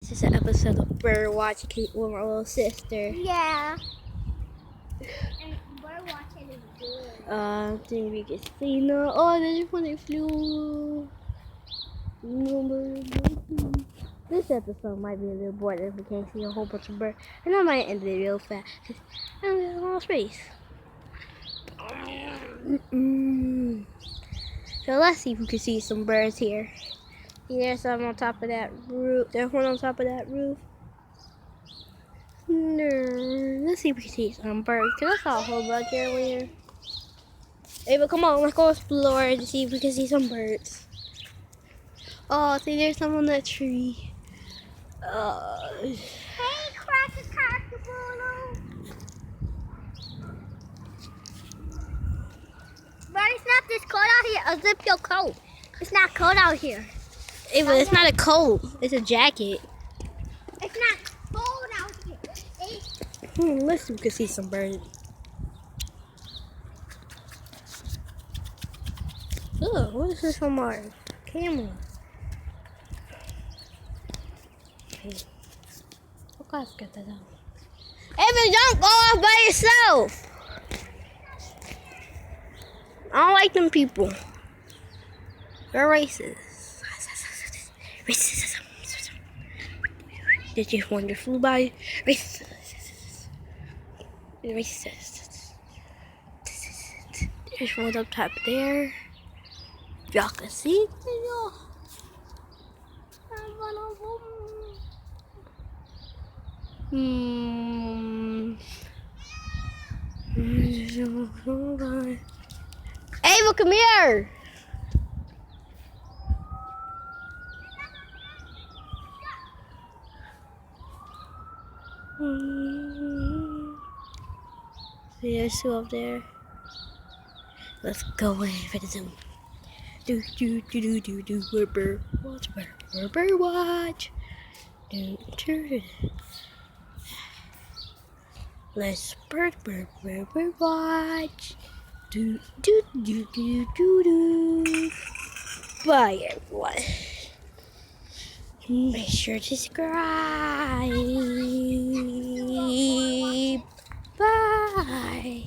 This is an episode of Bird Watch with my little sister. Yeah. And bird watching is good. I think we can see now. Oh, there's one that flew. This episode might be a little boring if we can't see a whole bunch of birds. And I might end it real fast. I'm in a long space. So let's see if we can see some birds here. There's some on top of that roof. There's one on top of that roof. No. Let's see if we can see some birds. Cause I saw a whole bunch earlier. Ava, come on, let's go explore and see if we can see some birds. Oh, see, there's some on that tree. Hey, Cracker Cockaboo. But it's not this cold out here. Unzip your coat. It's not cold out here. Ava, it's not a coat. It's a jacket. It's not cold out here. Let's see if we can see some birds. Oh, what is this on my camera? Okay. Okay, let's get that out. Ava, don't go off by yourself. I don't like them people. They're racist. Racism. They just one that flew by. Racist. There's one up top there. Y'all can see it, y'all. Ava, come here. See, there's two up there. Let's go away for the zoom. Do bird watch, bird watch. Let's bird watch. Do. Bye everyone. Make sure to subscribe. Bye.